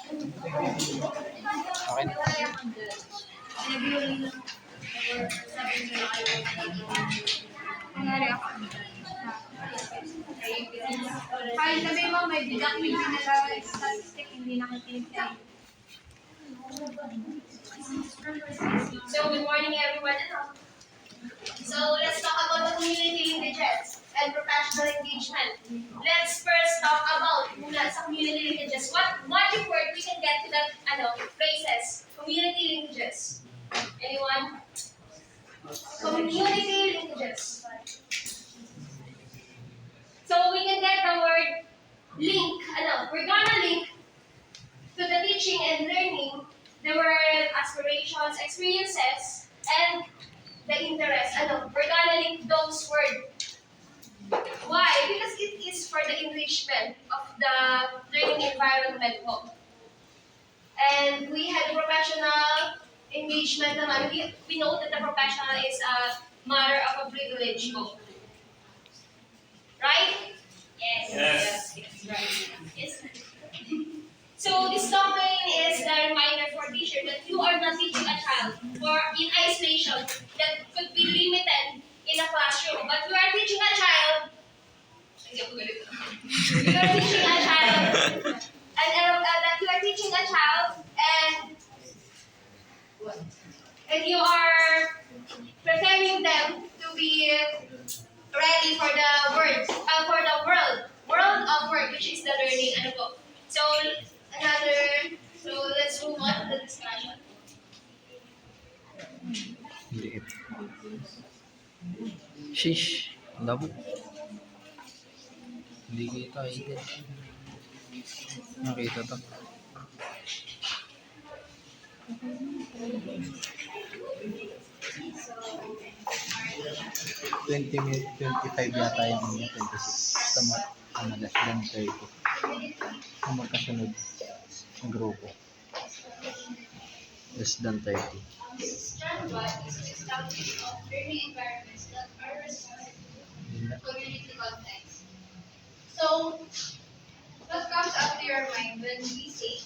Kahit sabi mo, may deductive na statistic, hindi nakikinig tayo. So, good morning everyone. So, let's talk about the community linkages and professional engagement. Let's first talk about muna sa community linkages. What word we can get to that phrases? Community linkages. Anyone? Community linkages. So, we can get the word link. We're gonna link to the teaching and learning the word aspirations, experiences, and the interest. We're gonna link those words. Why? Because it is for the enrichment of the learning environment po. And we had professional engagement naman. We know that the professional is a matter of a privilege po. Right? Yes. Right. Yes. So this domain is the reminder for teacher that you are not teaching a child or in isolation that could be limited in a classroom, but you are teaching a child. You are teaching a child, and that you are teaching a child, and you are preparing them to be ready for the world of work, which is the learning. So let's move on to the discussion. Shish, labo. Hindi kita ikit. Nakita to. $20, 25 yata yung niya, 26. Tama, less than 30. Ang magkasunod ng grupo. Less than 30. Strand 1 is an establishment of learning environments that are responsive to community context. So, what comes up to your mind when we say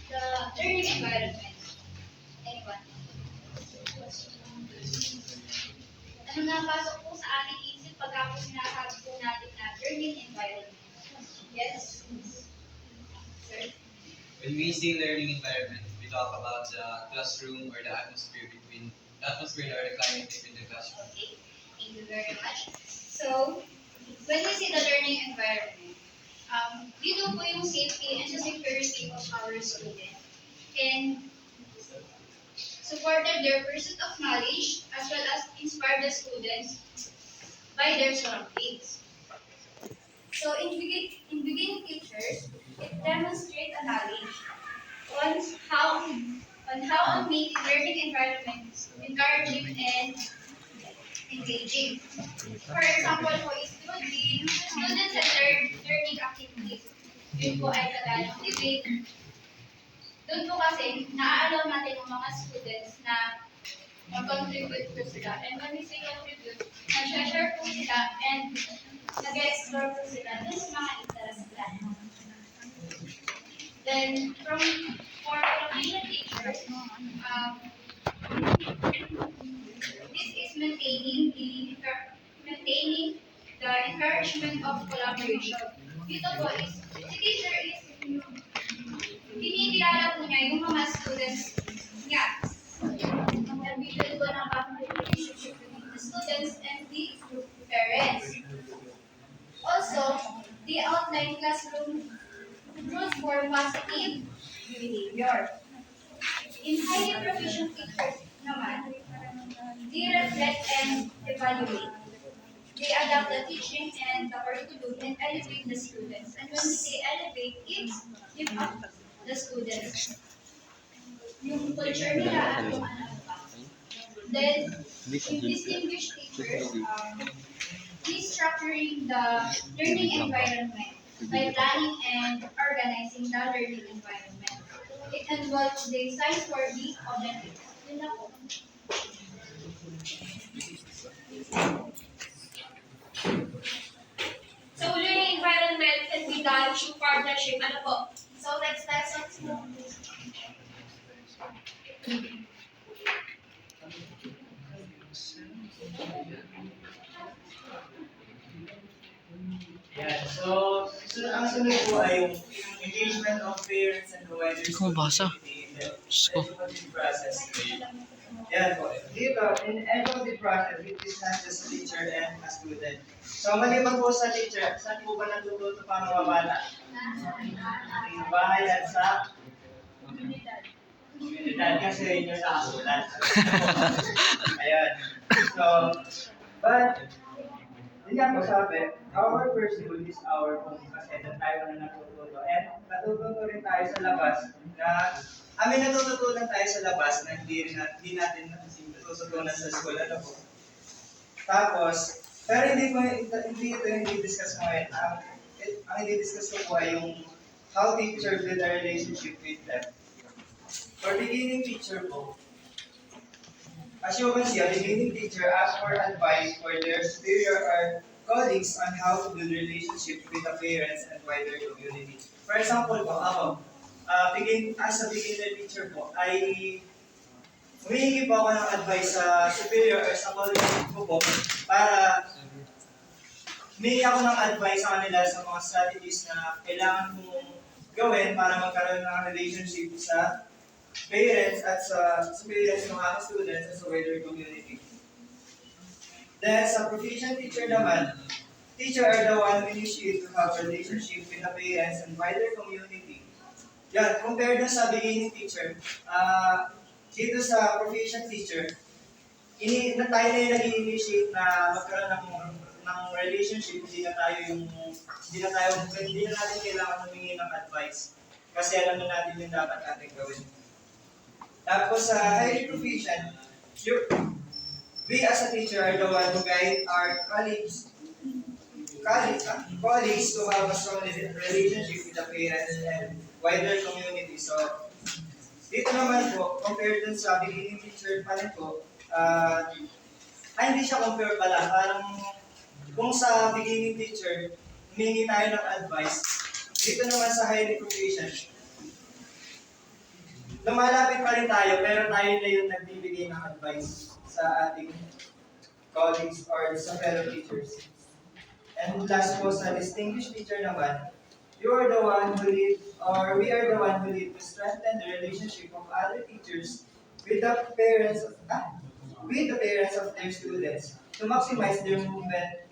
the learning environment? Anyone? Ano napasok po sa ating isip pagka po sinasabi po natin na learning environment? Yes? Sir? When we say learning environment, we talk about the classroom or the atmosphere or the climate between the classroom. Okay, thank you very much. So, when we say the learning environment, dito po yung safety and the security of our students and supported their pursuit of knowledge as well as inspire the students by their surroundings. So, in beginning pictures, it demonstrates a knowledge on how to make learning environment encouraging and engaging. For example po, it would be student-centered learning activities. Yun po ay kagaya ng debate. Doon po kasi, na-allow natin ng mga students na mag-contribute po sila. And when we say contribute, nag-share po sila and nag-explore po sila dun sa mga interest nila. Then, for Filipino teachers, this is maintaining the encouragement of collaboration. Dito po is, si teacher is, kinikilala po niya yung mga students niya. Nag-build po ng relationship between the students and the parents. Also, they outline classroom rules for positive behavior. In highly proficient teachers naman, they reflect and evaluate. They adapt the teaching and the curriculum and elevate the students. And when we say elevate, it's lift up the students. Yung culture nila at yung ano pa. Then, yung distinguished teachers, restructuring the learning environment by planning and organizing the learning environment. It involves the design for the objectives. Yun na po. So, learning environment can be legal, true partnership, ano po? So next lesson po. Yan. So, ang sunod po ay yung engagement of parents and providers. Ikaw basa. in the Sko. educative process. Yan po. Dito, in educative process, it is not just a teacher and a student. So, maliban po sa teacher, saan po ba natututo pa mga bata? Sa bahay at sa komunidad kasi yun yung nakakulat. Ayan. So, but, yun nga po sabi, our first goal is our home kasi doon tayo na natututo. And natututo rin tayo sa labas na, natututunan tayo sa labas na hindi natin natututunan sa school. Ano po? Tapos, pero hindi ito yung i-discuss mo ngayon. Ang i-discuss ko po ay yung how teachers build a relationship with them. For beginning teacher po, as you can see, a beginning teacher asks for advice for their superior or colleagues on how to build relationship with the parents and wider community. For example po, ako, as a beginner teacher po, ay humihingi po ako ng advice sa superior or sa colleagues ko po para humihingi ako ng advice sa kanila sa mga strategies na kailangan kong gawin para magkaroon ng relationship sa parents at sa parents ng mga students at sa wider community. Then, sa proficient teacher naman, teacher are the one who initiate to have a relationship with the parents and wider community. Yan, compared dun sa beginning teacher, dito sa proficient teacher, tayo na yung nag-initiate na magkaroon ng relationship, hindi na natin kailangan humingi ng advice. Kasi alam na natin yung dapat natin gawin. Tapos sa highly proficient, we as a teacher are the one who guide our colleagues to have a strong relationship with the parents and wider community. So, dito naman po, compared dun sa beginning teacher pa rin po, hindi siya compare pala. Parang kung sa beginning teacher, humingi tayo ng advice, dito naman sa highly proficient, lumalapit pa rin tayo, pero tayo na yung nagbibigay ng advice sa ating colleagues or sa fellow teachers. And last po sa distinguished teacher naman, we are the one who lead to strengthen the relationship of other teachers with the parents of their students to maximize their involvement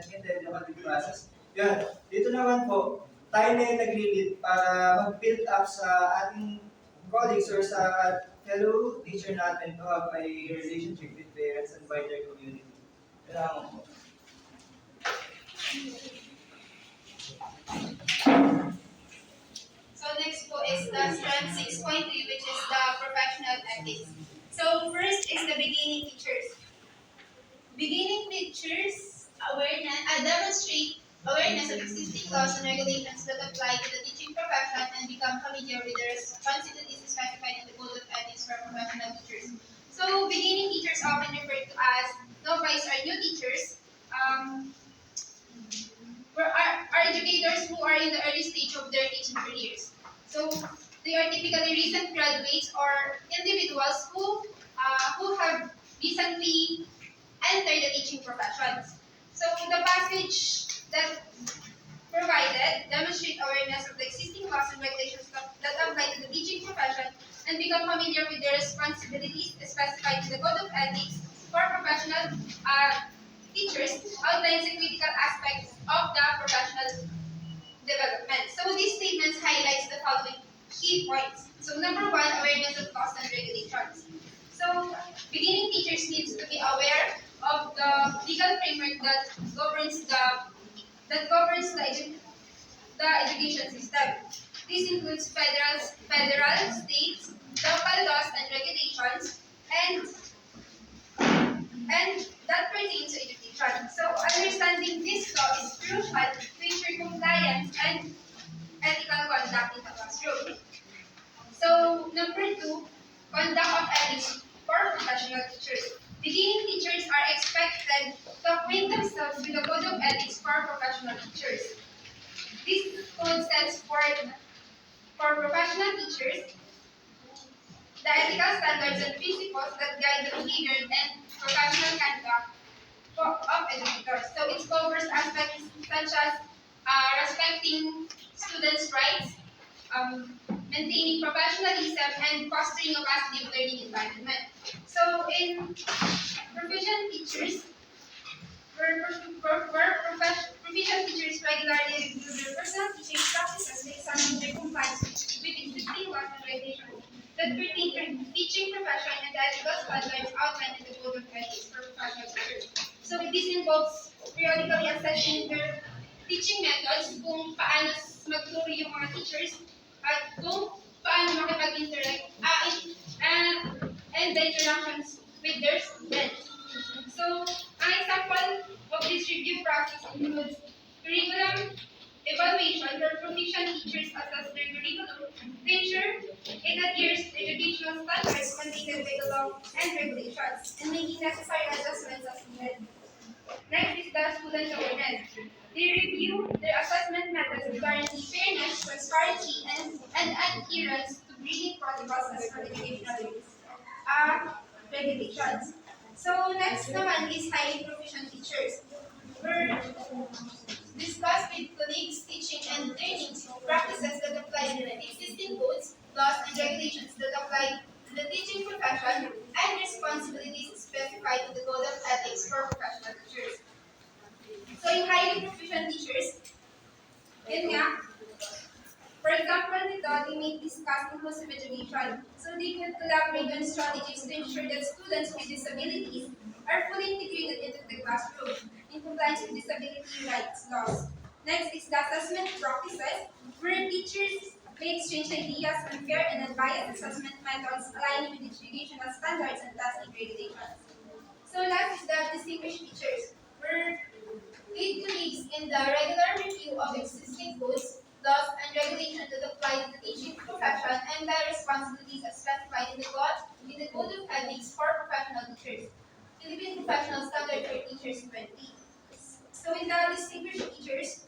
in the educative process. Yan. Dito naman po, tayo na yung nag-lead para mag-build up sa ating colleagues or sa fellow teacher natin to have a relationship with parents and wider community. Kailangan po. So next po is the strand 6.3, which is the professional ethics. So first is the beginning teachers. Beginning teachers demonstrate awareness of existing laws and regulations that apply to the teaching profession and become familiar with the responsibilities specified in the Code of Ethics for professional teachers. So beginning teachers often referred to as novice or new teachers. Are educators who are in the early stage of their teaching careers. So they are typically recent graduates or individuals who have recently entered the teaching professions. So the passage that provided demonstrate awareness of the existing laws and regulations that apply to the teaching profession and become familiar with the responsibilities specified in the Code of Ethics for professional teachers outlines the critical aspects of the professional development. So these statements highlights the following key points. So number one, awareness of laws and regulations. So beginning teachers needs to be aware of the legal framework that governs the education system. This includes federal, states, local laws and regulations, and that pertains to education. So understanding this law is crucial to ensure compliance and ethical conduct in the classroom. So number two, conduct of ethics for professional teachers. Beginning teachers are expected to acquaint themselves with the Code of Ethics for teachers. This code stands for professional teachers, the ethical standards and principles that guide the behavior and professional conduct of educators. So it covers aspects such as respecting students' rights, maintaining professionalism, and fostering a positive learning environment. So in proficient teachers, proficient teachers regularly review their personal teaching practices to examine their compliance with existing laws and regulations that pertain to teaching profession and the ethical standards outlined in the Code of Ethics for Professional Teachers. So this involves periodically assessing their teaching methods, kung paano magturo yung mga teachers, at kung paano makipag-interact, and the interactions with their students. So, an example of this review process includes curriculum evaluation, where proficient teachers assess their curriculum to ensure it adheres to educational standards mandated by the law and regulations, and making necessary adjustments as needed. Next is the student awareness. They review their assessment methods regarding fairness, transparency, and adherence to grading protocols as per educational regulations. So next naman is highly proficient teachers. We're discuss with colleagues teaching and learning practices that apply to the existing codes, laws, and regulations that apply to the teaching profession and responsibilities specified in the Code of Ethics for Professional Teachers. So in highly proficient teachers, yun nga, for example, nito, they may discuss inclusive education. So they could collaborate on strategies to ensure that students with disabilities are fully integrated into the classroom in compliance with disability rights laws. Next is the assessment practices, where teachers may exchange ideas on fair and unbiased assessment methods aligning with educational standards and testing regulations. So last is the distinguished teachers, where lead colleagues in the regular review of existing codes, laws, and regulations that apply to the teaching profession and the responsibilities as specified in the Code of Ethics for Professional Teachers, Philippine Professional Standard for Teachers 20. So in the distinguished teachers,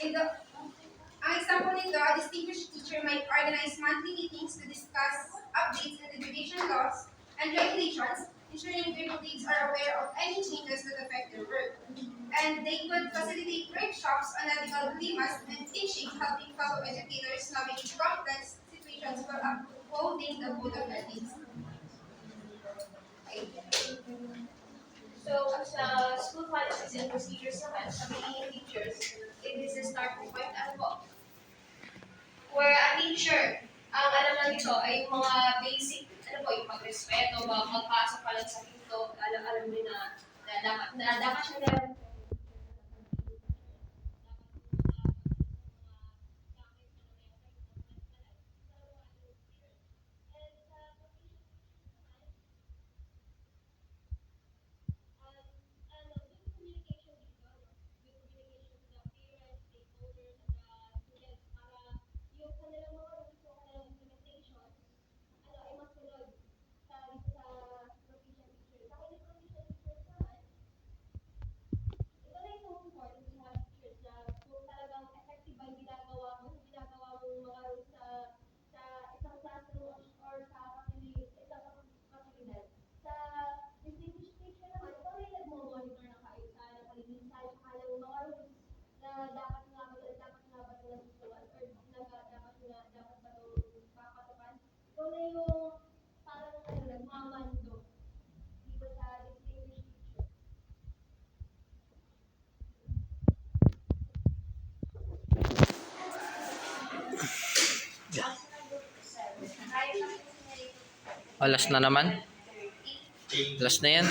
ang example nito, a distinguished teacher might organize monthly meetings to discuss updates in education laws and regulations, ensuring their colleagues are aware of any changes that affect their work. And they could facilitate workshops on ethical dilemmas and teaching, helping fellow educators navigate complex situations while upholding the Code of Ethics. Okay. So, sa school policies and procedures naman, sa being teachers, it is a starting point, ano po? Where a teacher, ang alam lang nito ay yung mga basic, ano po, yung pagrespeto, magpasok pa lang sa pinto, alam din na dapat siya na Alas na naman. Alas na yan.